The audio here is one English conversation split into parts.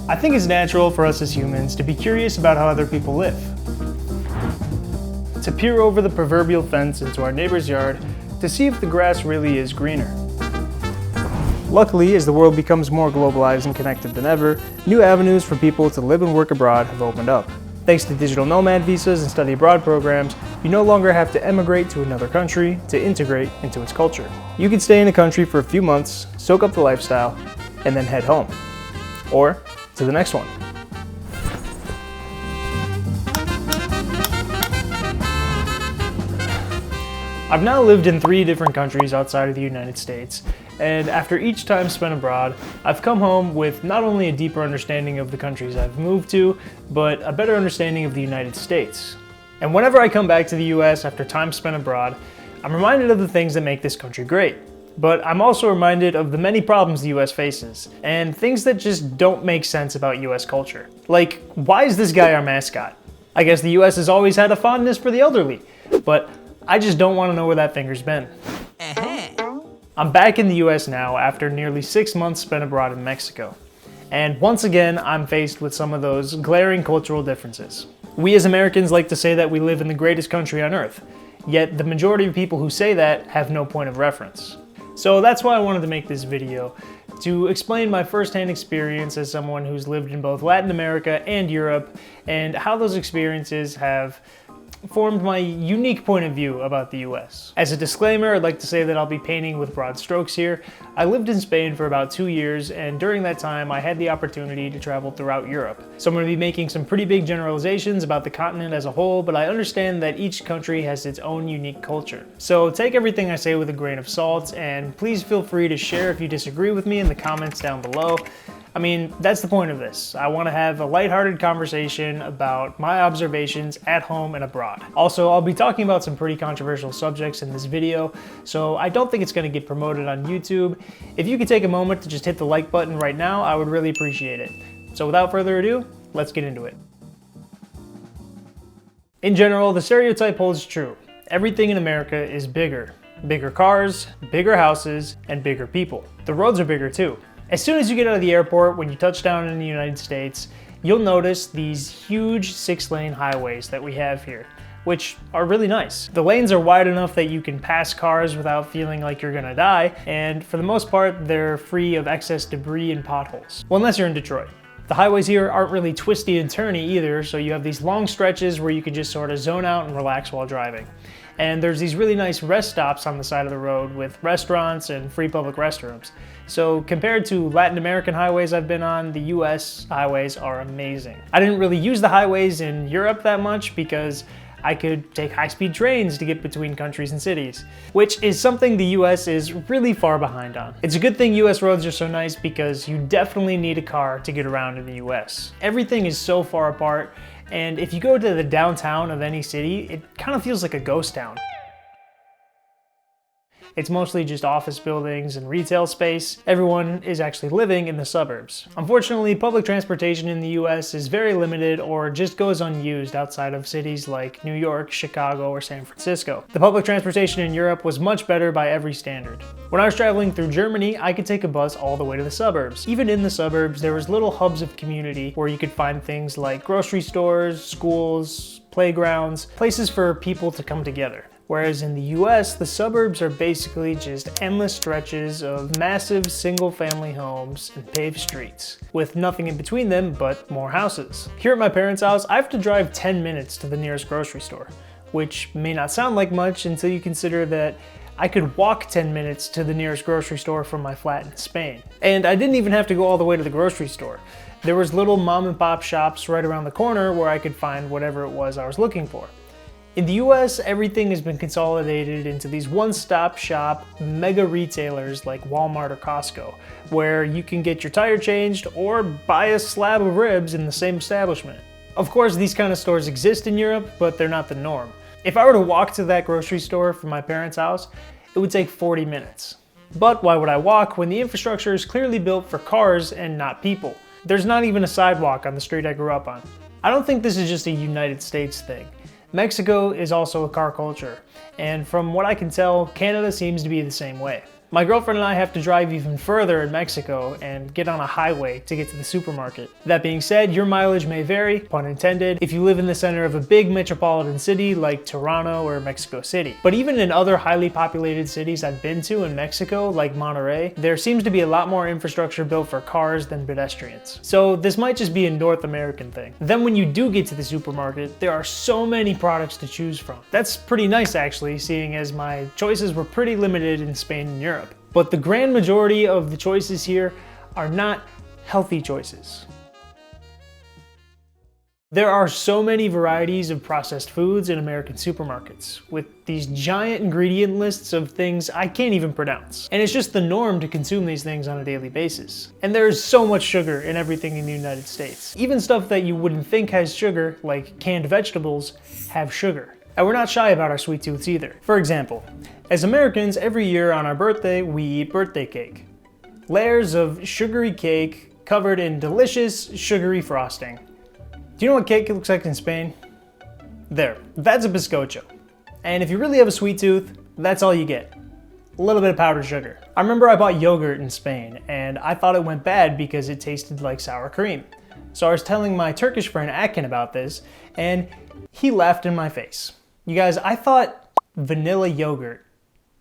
I think it's natural for us as humans to be curious about how other people live. To peer over the proverbial fence into our neighbor's yard to see if the grass really is greener. Luckily, as the world becomes more globalized and connected than ever, new avenues for people to live and work abroad have opened up. Thanks to digital nomad visas and study abroad programs, you no longer have to emigrate to another country to integrate into its culture. You can stay in a country for a few months, soak up the lifestyle, and then head home. Or to the next one. I've now lived in 3 different countries outside of the United States, and after each time spent abroad, I've come home with not only a deeper understanding of the countries I've moved to, but a better understanding of the United States. And whenever I come back to the US after time spent abroad, I'm reminded of the things that make this country great. But I'm also reminded of the many problems the US faces, and things that just don't make sense about US culture. Like, why is this guy our mascot? I guess the US has always had a fondness for the elderly, but I just don't want to know where that finger's been. I'm back in the US now after nearly 6 months spent abroad in Mexico. And once again, I'm faced with some of those glaring cultural differences. We as Americans like to say that we live in the greatest country on earth, yet the majority of people who say that have no point of reference. So that's why I wanted to make this video, to explain my firsthand experience as someone who's lived in both Latin America and Europe, and how those experiences have formed my unique point of view about the US. As a disclaimer, I'd like to say that I'll be painting with broad strokes here. I lived in Spain for about 2 years, and during that time I had the opportunity to travel throughout Europe. So I'm going to be making some pretty big generalizations about the continent as a whole, but I understand that each country has its own unique culture. So take everything I say with a grain of salt, and please feel free to share if you disagree with me in the comments down below. I mean, that's the point of this. I want to have a lighthearted conversation about my observations at home and abroad. Also, I'll be talking about some pretty controversial subjects in this video, so I don't think it's going to get promoted on YouTube. If you could take a moment to just hit the like button right now, I would really appreciate it. So without further ado, let's get into it. In general, the stereotype holds true. Everything in America is bigger. Bigger cars, bigger houses, and bigger people. The roads are bigger too. As soon as you get out of the airport, when you touch down in the United States, you'll notice these huge 6-lane highways that we have here, which are really nice. The lanes are wide enough that you can pass cars without feeling like you're gonna die, and for the most part, they're free of excess debris and potholes. Well, unless you're in Detroit. The highways here aren't really twisty and turny either, so you have these long stretches where you can just sort of zone out and relax while driving. And there's these really nice rest stops on the side of the road with restaurants and free public restrooms. So compared to Latin American highways I've been on, the US highways are amazing. I didn't really use the highways in Europe that much because I could take high-speed trains to get between countries and cities, which is something the US is really far behind on. It's a good thing US roads are so nice because you definitely need a car to get around in the US. Everything is so far apart, and if you go to the downtown of any city, it kind of feels like a ghost town. It's mostly just office buildings and retail space. Everyone is actually living in the suburbs. Unfortunately, public transportation in the US is very limited or just goes unused outside of cities like New York, Chicago, or San Francisco. The public transportation in Europe was much better by every standard. When I was traveling through Germany, I could take a bus all the way to the suburbs. Even in the suburbs, there was little hubs of community where you could find things like grocery stores, schools, playgrounds, places for people to come together. Whereas in the US, the suburbs are basically just endless stretches of massive single-family homes and paved streets, with nothing in between them but more houses. Here at my parents' house, I have to drive 10 minutes to the nearest grocery store, which may not sound like much until you consider that I could walk 10 minutes to the nearest grocery store from my flat in Spain. And I didn't even have to go all the way to the grocery store. There was little mom and pop shops right around the corner where I could find whatever it was I was looking for. In the US, everything has been consolidated into these one-stop shop mega retailers like Walmart or Costco, where you can get your tire changed or buy a slab of ribs in the same establishment. Of course, these kind of stores exist in Europe, but they're not the norm. If I were to walk to that grocery store from my parents' house, it would take 40 minutes. But why would I walk when the infrastructure is clearly built for cars and not people? There's not even a sidewalk on the street I grew up on. I don't think this is just a United States thing. Mexico is also a car culture, and from what I can tell, Canada seems to be the same way. My girlfriend and I have to drive even further in Mexico and get on a highway to get to the supermarket. That being said, your mileage may vary, pun intended, if you live in the center of a big metropolitan city like Toronto or Mexico City. But even in other highly populated cities I've been to in Mexico, like Monterrey, there seems to be a lot more infrastructure built for cars than pedestrians. So this might just be a North American thing. Then when you do get to the supermarket, there are so many products to choose from. That's pretty nice actually, seeing as my choices were pretty limited in Spain and Europe. But the grand majority of the choices here are not healthy choices. There are so many varieties of processed foods in American supermarkets, with these giant ingredient lists of things I can't even pronounce. And it's just the norm to consume these things on a daily basis. And there's so much sugar in everything in the United States. Even stuff that you wouldn't think has sugar, like canned vegetables, have sugar. And we're not shy about our sweet tooths either. For example, as Americans, every year on our birthday, we eat birthday cake. Layers of sugary cake covered in delicious sugary frosting. Do you know what cake looks like in Spain? There, that's a bizcocho. And if you really have a sweet tooth, that's all you get. A little bit of powdered sugar. I remember I bought yogurt in Spain, and I thought it went bad because it tasted like sour cream. So I was telling my Turkish friend Akin about this, and he laughed in my face. You guys, I thought vanilla yogurt,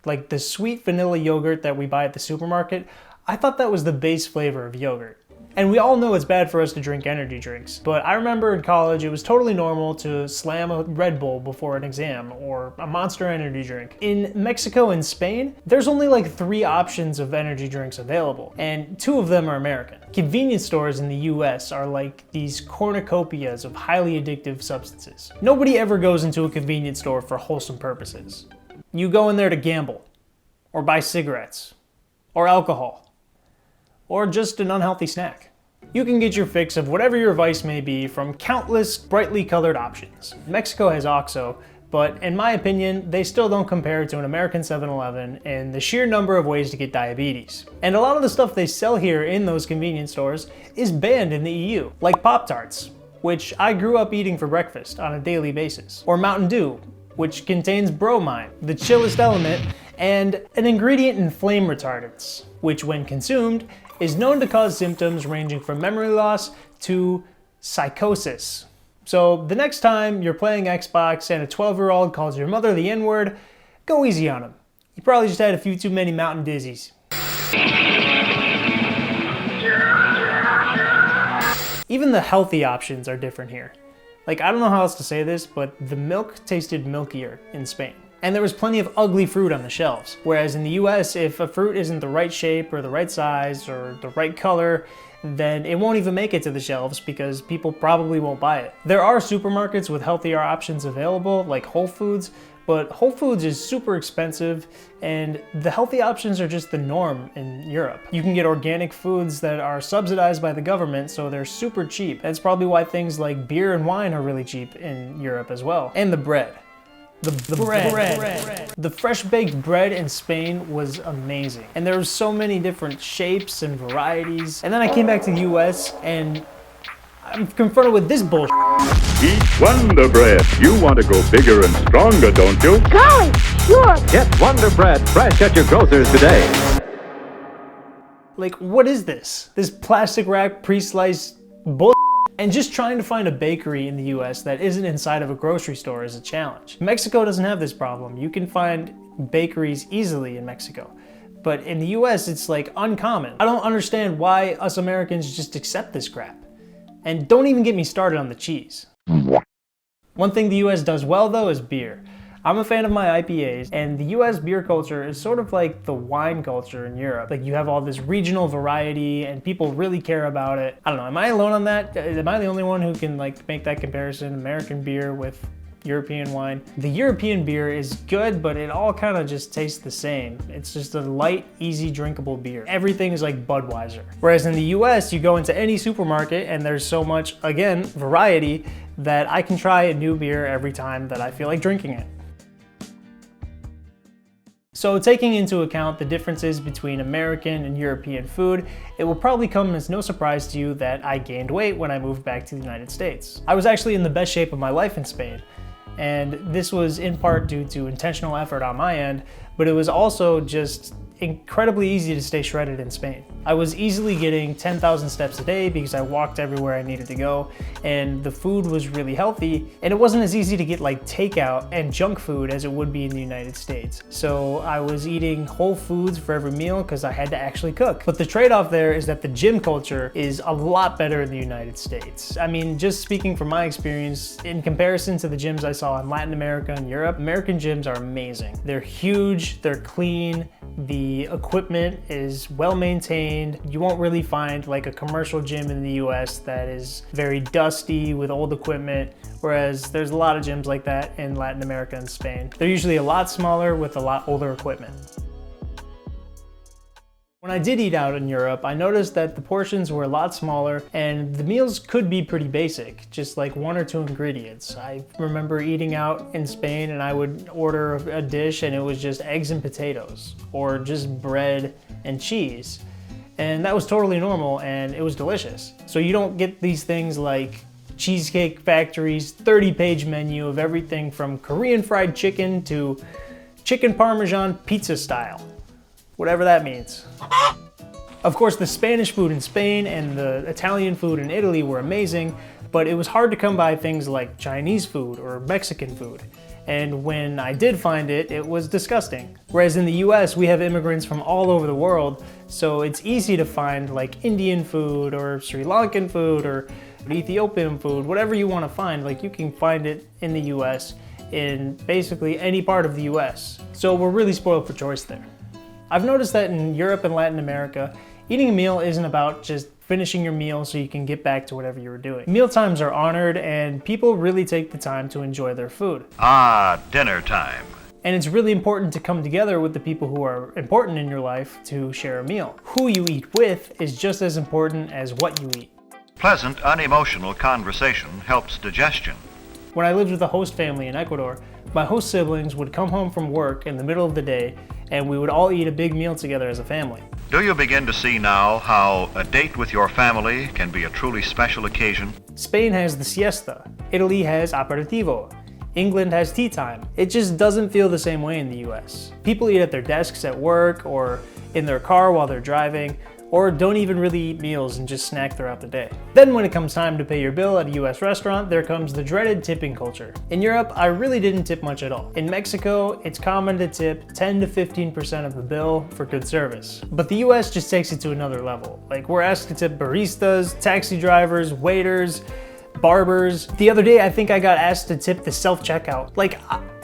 like the sweet vanilla yogurt that we buy at the supermarket, I thought that was the base flavor of yogurt. And we all know it's bad for us to drink energy drinks, but I remember in college it was totally normal to slam a Red Bull before an exam or a Monster energy drink. In Mexico and Spain, there's only like 3 options of energy drinks available, and 2 of them are American. Convenience stores in the US are like these cornucopias of highly addictive substances. Nobody ever goes into a convenience store for wholesome purposes. You go in there to gamble, or buy cigarettes, or alcohol, or just an unhealthy snack. You can get your fix of whatever your vice may be from countless brightly colored options. Mexico has OXXO, but in my opinion, they still don't compare to an American 7-Eleven in the sheer number of ways to get diabetes. And a lot of the stuff they sell here in those convenience stores is banned in the EU, like Pop-Tarts, which I grew up eating for breakfast on a daily basis, or Mountain Dew, which contains bromine, the chillest element, and an ingredient in flame retardants, which when consumed, is known to cause symptoms ranging from memory loss to psychosis. So the next time you're playing Xbox and a 12-year-old calls your mother the N-word, go easy on him. You probably just had a few too many Mountain Dizzies. Even the healthy options are different here. Like, I don't know how else to say this, but the milk tasted milkier in Spain. And there was plenty of ugly fruit on the shelves. Whereas in the US, if a fruit isn't the right shape or the right size or the right color, then it won't even make it to the shelves because people probably won't buy it. There are supermarkets with healthier options available, like Whole Foods, but Whole Foods is super expensive and the healthy options are just the norm in Europe. You can get organic foods that are subsidized by the government, so they're super cheap. That's probably why things like beer and wine are really cheap in Europe as well. And the bread. The bread. The fresh baked bread in Spain was amazing. And there were so many different shapes and varieties. And then I came back to the US and I'm confronted with this bullshit. Eat Wonder Bread. You want to go bigger and stronger, don't you? Golly, sure. Get Wonder Bread fresh at your grocers today. Like, what is this? This plastic wrap pre-sliced bullshit? And just trying to find a bakery in the US that isn't inside of a grocery store is a challenge. Mexico doesn't have this problem. You can find bakeries easily in Mexico. But in the US, it's like uncommon. I don't understand why us Americans just accept this crap. And don't even get me started on the cheese. One thing the US does well though is beer. I'm a fan of my IPAs, and the US beer culture is sort of like the wine culture in Europe. Like, you have all this regional variety and people really care about it. I don't know, am I alone on that? Am I the only one who can like make that comparison, American beer with European wine? The European beer is good, but it all kind of just tastes the same. It's just a light, easy drinkable beer. Everything is like Budweiser. Whereas in the US, you go into any supermarket and there's so much, again, variety that I can try a new beer every time that I feel like drinking it. So taking into account the differences between American and European food, it will probably come as no surprise to you that I gained weight when I moved back to the United States. I was actually in the best shape of my life in Spain, and this was in part due to intentional effort on my end, but it was also just incredibly easy to stay shredded in Spain. I was easily getting 10,000 steps a day because I walked everywhere I needed to go, and the food was really healthy, and it wasn't as easy to get like takeout and junk food as it would be in the United States. So I was eating whole foods for every meal because I had to actually cook. But the trade-off there is that the gym culture is a lot better in the United States. I mean, just speaking from my experience, in comparison to the gyms I saw in Latin America and Europe, American gyms are amazing. They're huge, they're clean, the equipment is well maintained. You won't really find like a commercial gym in the US that is very dusty with old equipment, whereas there's a lot of gyms like that in Latin America and Spain. They're usually a lot smaller with a lot older equipment. When I did eat out in Europe, I noticed that the portions were a lot smaller and the meals could be pretty basic, just like 1 or 2 ingredients. I remember eating out in Spain and I would order a dish and it was just eggs and potatoes, or just bread and cheese. And that was totally normal and it was delicious. So you don't get these things like Cheesecake Factory's 30-page menu of everything from Korean fried chicken to chicken Parmesan pizza style. Whatever that means. Of course, the Spanish food in Spain and the Italian food in Italy were amazing, but it was hard to come by things like Chinese food or Mexican food. And when I did find it, it was disgusting. Whereas in the US, we have immigrants from all over the world, so it's easy to find like Indian food or Sri Lankan food or Ethiopian food, whatever you want to find, like you can find it in the US in basically any part of the US. So we're really spoiled for choice there. I've noticed that in Europe and Latin America, eating a meal isn't about just finishing your meal so you can get back to whatever you were doing. Meal times are honored and people really take the time to enjoy their food. Ah, dinner time. And it's really important to come together with the people who are important in your life to share a meal. Who you eat with is just as important as what you eat. Pleasant, unemotional conversation helps digestion. When I lived with a host family in Ecuador, my host siblings would come home from work in the middle of the day and we would all eat a big meal together as a family. Do you begin to see now how a date with your family can be a truly special occasion? Spain has the siesta, Italy has aperitivo, England has tea time. It just doesn't feel the same way in the US. People eat at their desks at work or in their car while they're driving, or don't even really eat meals and just snack throughout the day. Then when it comes time to pay your bill at a US restaurant, there comes the dreaded tipping culture. In Europe, I really didn't tip much at all. In Mexico, it's common to tip 10 to 15% of the bill for good service. But the US just takes it to another level. Like, we're asked to tip baristas, taxi drivers, waiters, barbers. The other day, I think I got asked to tip the self-checkout. Like,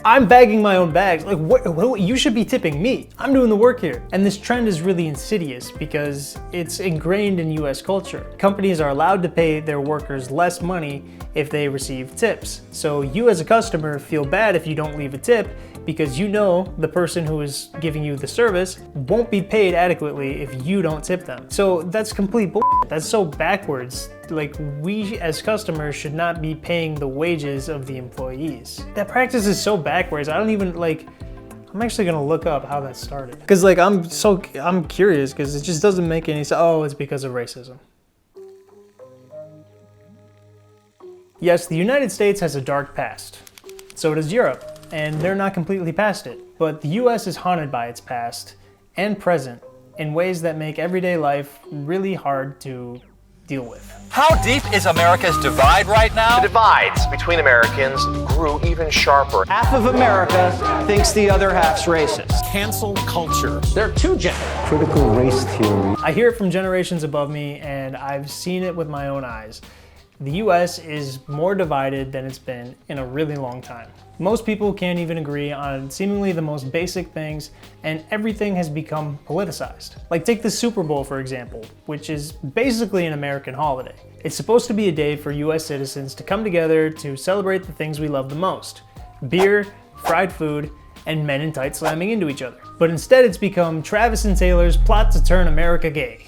I'm bagging my own bags. Like, what, you should be tipping me. I'm doing the work here. And this trend is really insidious because it's ingrained in US culture. Companies are allowed to pay their workers less money if they receive tips. So you as a customer feel bad if you don't leave a tip because you know the person who is giving you the service won't be paid adequately if you don't tip them. So that's complete bullshit. That's so backwards. Like, we as customers should not be paying the wages of the employees. That practice is so backwards. I don't even like, I'm actually gonna look up how that started. Cause like, I'm curious because it just doesn't make any sense. Oh, it's because of racism. Yes, the United States has a dark past. So does Europe, and they're not completely past it. But the US is haunted by its past and present in ways that make everyday life really hard to deal with. How deep is America's divide right now? The divides between Americans grew even sharper. Half of America thinks the other half's racist. Cancel culture. There are two genders. Critical race theory. I hear it from generations above me, and I've seen it with my own eyes. The US is more divided than it's been in a really long time. Most people can't even agree on seemingly the most basic things, and everything has become politicized. Like, take the Super Bowl, for example, which is basically an American holiday. It's supposed to be a day for US citizens to come together to celebrate the things we love the most: beer, fried food, and men in tights slamming into each other. But instead it's become Travis and Taylor's plot to turn America gay.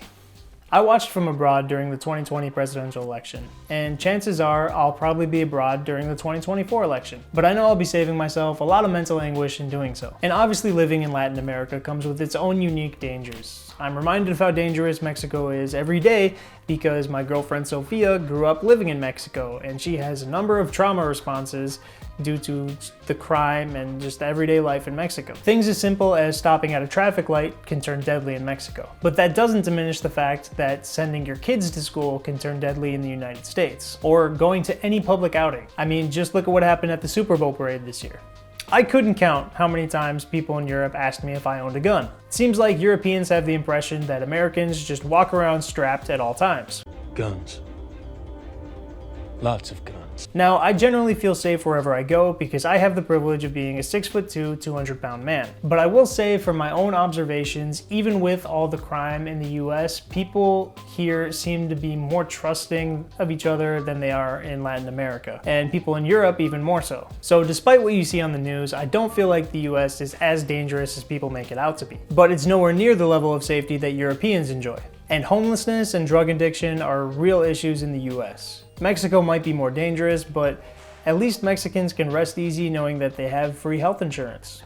I watched from abroad during the 2020 presidential election, and chances are I'll probably be abroad during the 2024 election. But I know I'll be saving myself a lot of mental anguish in doing so. And obviously living in Latin America comes with its own unique dangers. I'm reminded of how dangerous Mexico is every day because my girlfriend Sophia grew up living in Mexico, and she has a number of trauma responses due to the crime and just everyday life in Mexico. Things as simple as stopping at a traffic light can turn deadly in Mexico. But that doesn't diminish the fact that sending your kids to school can turn deadly in the United States, or going to any public outing. I mean, just look at what happened at the Super Bowl parade this year. I couldn't count how many times people in Europe asked me if I owned a gun. It seems like Europeans have the impression that Americans just walk around strapped at all times. Guns. Lots of guns. Now, I generally feel safe wherever I go because I have the privilege of being a 6'2", 200-pound man. But I will say from my own observations, even with all the crime in the US, people here seem to be more trusting of each other than they are in Latin America, and people in Europe even more so. So despite what you see on the news, I don't feel like the US is as dangerous as people make it out to be. But it's nowhere near the level of safety that Europeans enjoy. And homelessness and drug addiction are real issues in the US. Mexico might be more dangerous, but at least Mexicans can rest easy knowing that they have free health insurance.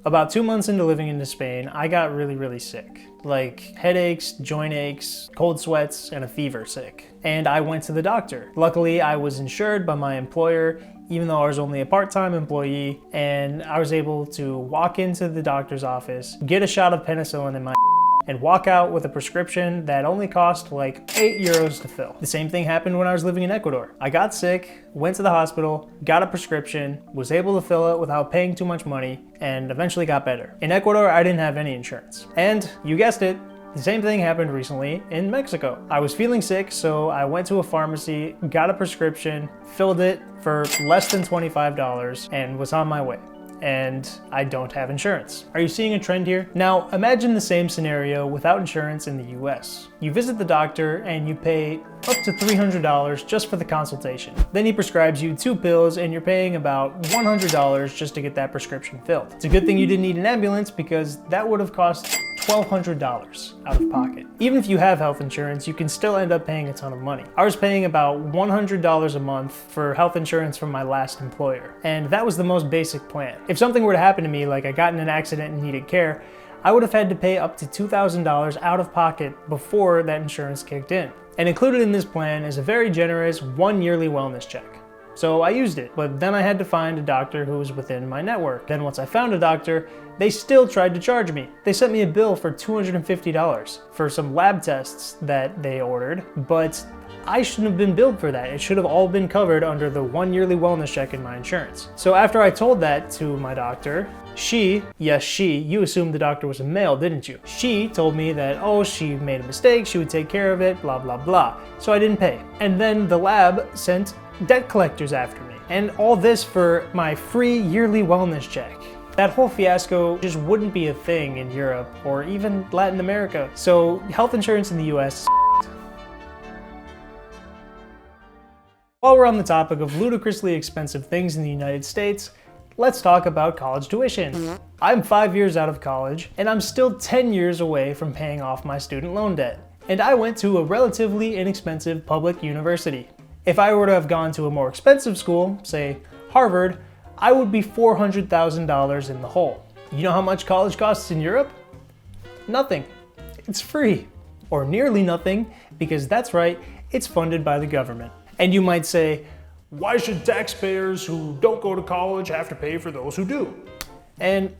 About 2 months into living in Spain, I got really sick. Like headaches, joint aches, cold sweats, and a fever sick. And I went to the doctor. Luckily, I was insured by my employer, even though I was only a part-time employee, and I was able to walk into the doctor's office, get a shot of penicillin in my and walk out with a prescription that only cost like €8 to fill. The same thing happened when I was living in Ecuador. I got sick, went to the hospital, got a prescription, was able to fill it without paying too much money, and eventually got better. In Ecuador, I didn't have any insurance. And you guessed it, the same thing happened recently in Mexico. I was feeling sick, so I went to a pharmacy, got a prescription, filled it for less than $25, and was on my way. And I don't have insurance. Are you seeing a trend here? Now, imagine the same scenario without insurance in the US. You visit the doctor and you pay up to $300 just for the consultation. Then he prescribes you 2 pills and you're paying about $100 just to get that prescription filled. It's a good thing you didn't need an ambulance because that would have cost $1,200 out of pocket. Even if you have health insurance, you can still end up paying a ton of money. I was paying about $100 a month for health insurance from my last employer, and that was the most basic plan. If something were to happen to me, like I got in an accident and needed care, I would have had to pay up to $2,000 out of pocket before that insurance kicked in. And included in this plan is a very generous 1 yearly wellness check. So I used it, but then I had to find a doctor who was within my network. Then once I found a doctor, they still tried to charge me. They sent me a bill for $250 for some lab tests that they ordered, but I shouldn't have been billed for that. It should have all been covered under the 1 yearly wellness check in my insurance. So after I told that to my doctor, you assumed the doctor was a male, didn't you? She told me that, oh, she made a mistake, she would take care of it, blah, blah, blah. So I didn't pay. And then the lab sent debt collectors after me. And all this for my free yearly wellness check. That whole fiasco just wouldn't be a thing in Europe or even Latin America. So health insurance in the US is While we're on the topic of ludicrously expensive things in the United States, let's talk about college tuition. I'm 5 years out of college, and I'm still 10 years away from paying off my student loan debt. And I went to a relatively inexpensive public university. If I were to have gone to a more expensive school, say Harvard, I would be $400,000 in the hole. You know how much college costs in Europe? Nothing. It's free. Or nearly nothing, because that's right, it's funded by the government. And you might say, why should taxpayers who don't go to college have to pay for those who do? And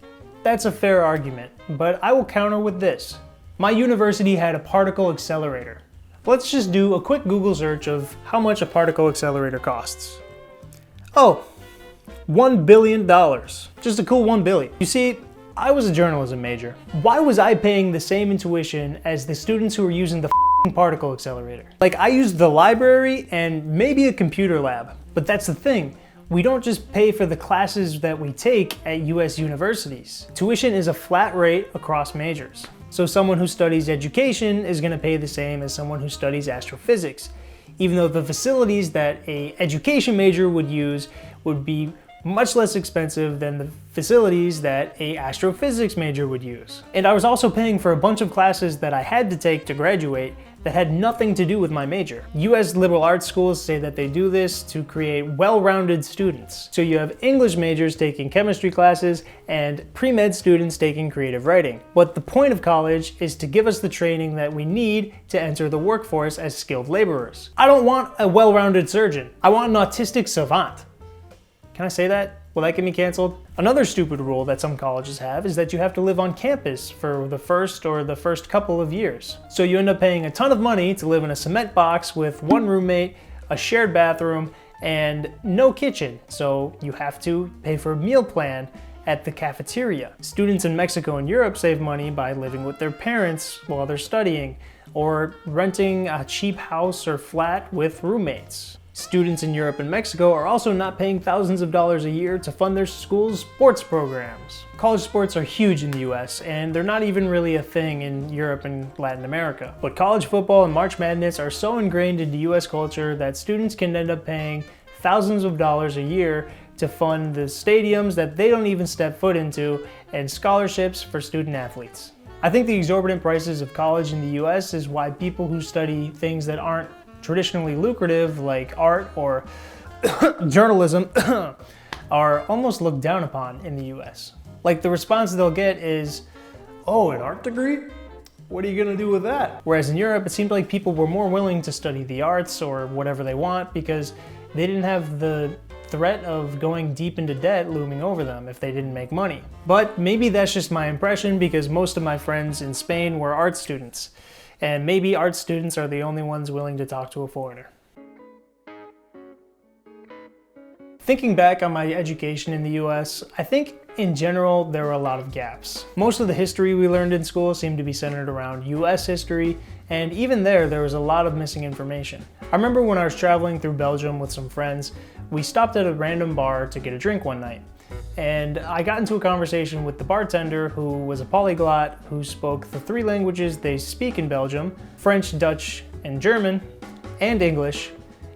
that's a fair argument, but I will counter with this. My university had a particle accelerator. Let's just do a quick Google search of how much a particle accelerator costs. Oh, $1 billion. Just a cool $1 billion. You see, I was a journalism major. Why was I paying the same in tuition as the students who were using the particle accelerator? Like, I used the library and maybe a computer lab. But that's the thing. We don't just pay for the classes that we take at US universities. Tuition is a flat rate across majors. So someone who studies education is going to pay the same as someone who studies astrophysics, even though the facilities that an education major would use would be much less expensive than the facilities that a astrophysics major would use. And I was also paying for a bunch of classes that I had to take to graduate that had nothing to do with my major. US liberal arts schools say that they do this to create well-rounded students. So you have English majors taking chemistry classes and pre-med students taking creative writing. But the point of college is to give us the training that we need to enter the workforce as skilled laborers. I don't want a well-rounded surgeon. I want an autistic savant. Can I say that? Will that get me canceled? Another stupid rule that some colleges have is that you have to live on campus for the first couple of years. So you end up paying a ton of money to live in a cement box with one roommate, a shared bathroom, and no kitchen. So you have to pay for a meal plan at the cafeteria. Students in Mexico and Europe save money by living with their parents while they're studying, or renting a cheap house or flat with roommates. Students in Europe and Mexico are also not paying thousands of dollars a year to fund their school's sports programs. College sports are huge in the US, and they're not even really a thing in Europe and Latin America. But college football and March Madness are so ingrained into US culture that students can end up paying thousands of dollars a year to fund the stadiums that they don't even step foot into, and scholarships for student athletes. I think the exorbitant prices of college in the US is why people who study things that aren't traditionally lucrative, like art or journalism, are almost looked down upon in the US. Like, the response they'll get is, "Oh, an art degree? What are you gonna do with that?" Whereas in Europe, it seemed like people were more willing to study the arts or whatever they want because they didn't have the threat of going deep into debt looming over them if they didn't make money. But maybe that's just my impression because most of my friends in Spain were art students. And maybe art students are the only ones willing to talk to a foreigner. Thinking back on my education in the US, I think in general there were a lot of gaps. Most of the history we learned in school seemed to be centered around US history, and even there was a lot of missing information. I remember when I was traveling through Belgium with some friends, we stopped at a random bar to get a drink one night. And I got into a conversation with the bartender, who was a polyglot who spoke the 3 languages they speak in Belgium: French, Dutch, and German, and English.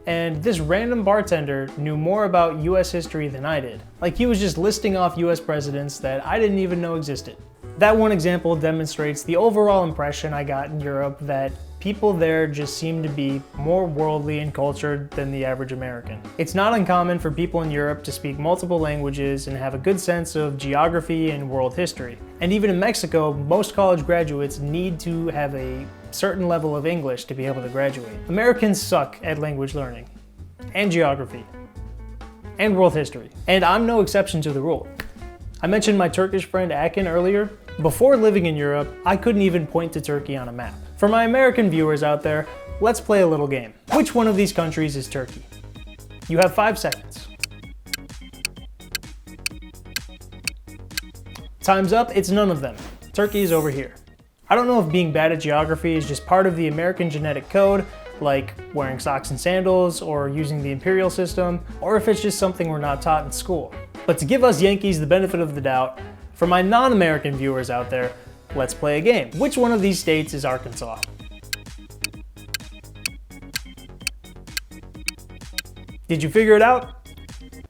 And this random bartender knew more about US history than I did. Like, he was just listing off US presidents that I didn't even know existed. That one example demonstrates the overall impression I got in Europe that people there just seem to be more worldly and cultured than the average American. It's not uncommon for people in Europe to speak multiple languages and have a good sense of geography and world history. And even in Mexico, most college graduates need to have a certain level of English to be able to graduate. Americans suck at language learning, and geography, and world history. And I'm no exception to the rule. I mentioned my Turkish friend Akin earlier. Before living in Europe, I couldn't even point to Turkey on a map. For my American viewers out there, let's play a little game. Which one of these countries is Turkey? You have 5 seconds. Time's up, it's none of them. Turkey is over here. I don't know if being bad at geography is just part of the American genetic code, like wearing socks and sandals or using the imperial system, or if it's just something we're not taught in school. But to give us Yankees the benefit of the doubt, for my non-American viewers out there, let's play a game. Which one of these states is Arkansas? Did you figure it out?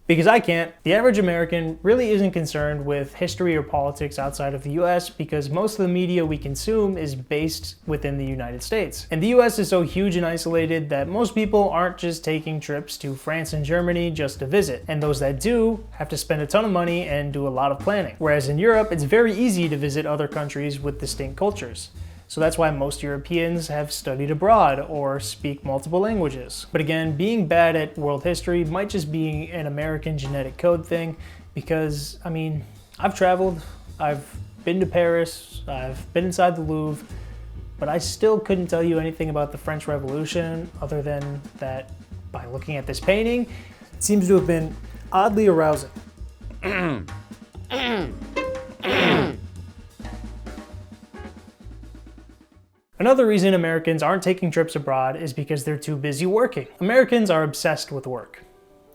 Because I can't. The average American really isn't concerned with history or politics outside of the US because most of the media we consume is based within the United States. And the US is so huge and isolated that most people aren't just taking trips to France and Germany just to visit. And those that do have to spend a ton of money and do a lot of planning. Whereas in Europe, it's very easy to visit other countries with distinct cultures. So that's why most Europeans have studied abroad or speak multiple languages. But again, being bad at world history might just be an American genetic code thing because, I mean, I've traveled, I've been to Paris, I've been inside the Louvre, but I still couldn't tell you anything about the French Revolution other than that by looking at this painting, it seems to have been oddly arousing. Another reason Americans aren't taking trips abroad is because they're too busy working. Americans are obsessed with work.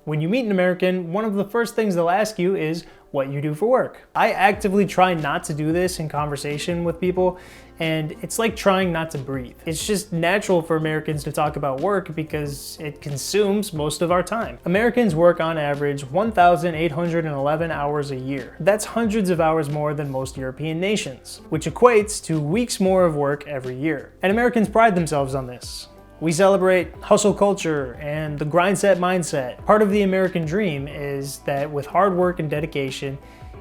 When you meet an American, one of the first things they'll ask you is, what you do for work. I actively try not to do this in conversation with people, and it's like trying not to breathe. It's just natural for Americans to talk about work because it consumes most of our time. Americans work on average 1,811 hours a year. That's hundreds of hours more than most European nations, which equates to weeks more of work every year. And Americans pride themselves on this. We celebrate hustle culture and the grind set mindset. Part of the American dream is that with hard work and dedication,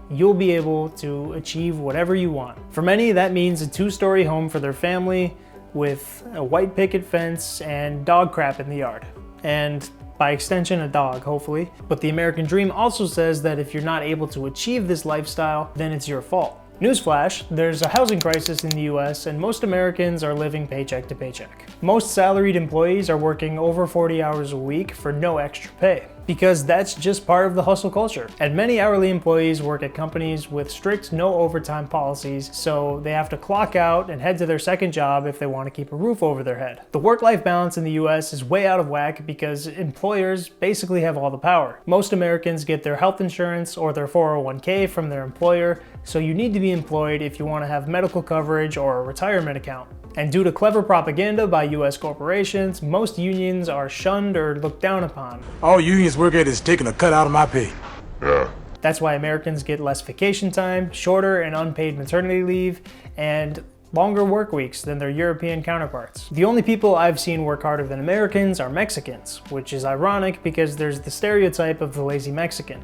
you'll be able to achieve whatever you want. For many, that means a 2-story home for their family with a white picket fence and dog crap in the yard. And by extension, a dog, hopefully. But the American dream also says that if you're not able to achieve this lifestyle, then it's your fault. Newsflash, there's a housing crisis in the US and most Americans are living paycheck to paycheck. Most salaried employees are working over 40 hours a week for no extra pay, because that's just part of the hustle culture. And many hourly employees work at companies with strict no overtime policies, so they have to clock out and head to their second job if they want to keep a roof over their head. The work-life balance in the US is way out of whack because employers basically have all the power. Most Americans get their health insurance or their 401k from their employer, so you need to be employed if you want to have medical coverage or a retirement account. And due to clever propaganda by US corporations, most unions are shunned or looked down upon. All unions work at is taking a cut out of my pay. That's why Americans get less vacation time, shorter and unpaid maternity leave, and longer work weeks than their European counterparts. The only people I've seen work harder than Americans are Mexicans, which is ironic because there's the stereotype of the lazy Mexican.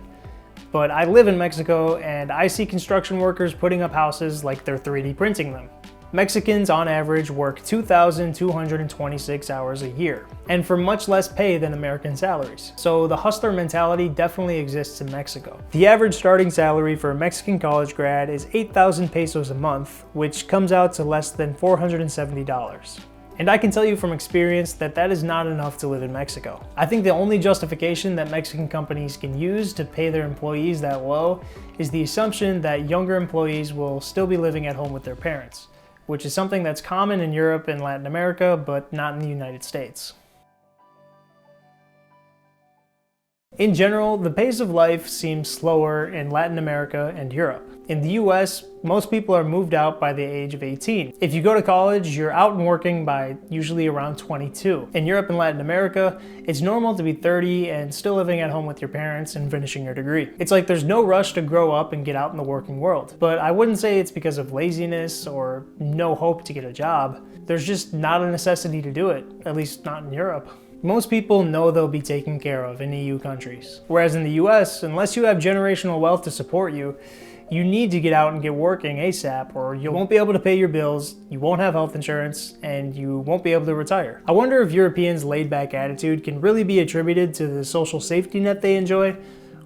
But I live in Mexico and I see construction workers putting up houses like they're 3D printing them. Mexicans on average work 2,226 hours a year, and for much less pay than American salaries. So the hustler mentality definitely exists in Mexico. The average starting salary for a Mexican college grad is 8,000 pesos a month, which comes out to less than $470. And I can tell you from experience that that is not enough to live in Mexico. I think the only justification that Mexican companies can use to pay their employees that low is the assumption that younger employees will still be living at home with their parents, which is something that's common in Europe and Latin America, but not in the United States. In general, the pace of life seems slower in Latin America and Europe. In the US, most people are moved out by the age of 18. If you go to college, you're out and working by usually around 22. In Europe and Latin America, it's normal to be 30 and still living at home with your parents and finishing your degree. It's like there's no rush to grow up and get out in the working world. But I wouldn't say it's because of laziness or no hope to get a job. There's just not a necessity to do it, at least not in Europe. Most people know they'll be taken care of in EU countries. Whereas in the US, unless you have generational wealth to support you, you need to get out and get working ASAP, or you won't be able to pay your bills, you won't have health insurance, and you won't be able to retire. I wonder if Europeans' laid-back attitude can really be attributed to the social safety net they enjoy,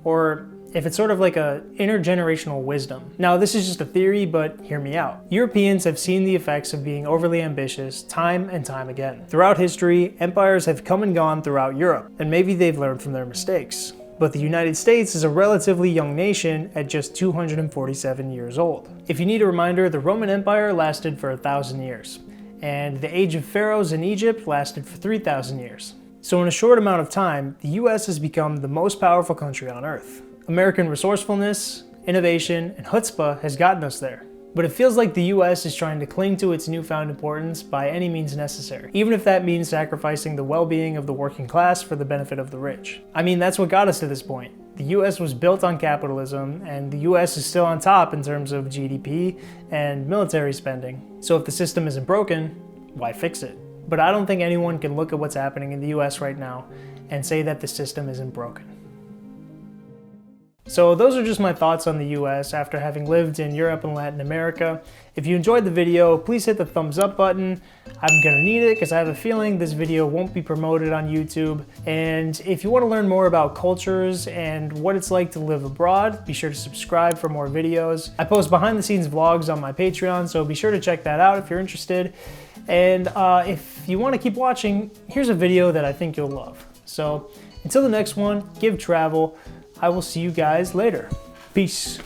or if it's sort of like a intergenerational wisdom. Now, this is just a theory, but hear me out. Europeans have seen the effects of being overly ambitious time and time again. Throughout history, empires have come and gone throughout Europe, and maybe they've learned from their mistakes. But the United States is a relatively young nation at just 247 years old. If you need a reminder, the Roman Empire lasted for 1,000 years, and the age of pharaohs in Egypt lasted for 3,000 years. So in a short amount of time, the US has become the most powerful country on earth. American resourcefulness, innovation, and chutzpah has gotten us there. But it feels like the US is trying to cling to its newfound importance by any means necessary, even if that means sacrificing the well-being of the working class for the benefit of the rich. I mean, that's what got us to this point. The US was built on capitalism, and the US is still on top in terms of GDP and military spending. So if the system isn't broken, why fix it? But I don't think anyone can look at what's happening in the US right now and say that the system isn't broken. So those are just my thoughts on the US after having lived in Europe and Latin America. If you enjoyed the video, please hit the thumbs up button. I'm gonna need it because I have a feeling this video won't be promoted on YouTube. And if you want to learn more about cultures and what it's like to live abroad, be sure to subscribe for more videos. I post behind the scenes vlogs on my Patreon, so be sure to check that out if you're interested. And if you want to keep watching, here's a video that I think you'll love. So until the next one, give travel. I will see you guys later. Peace.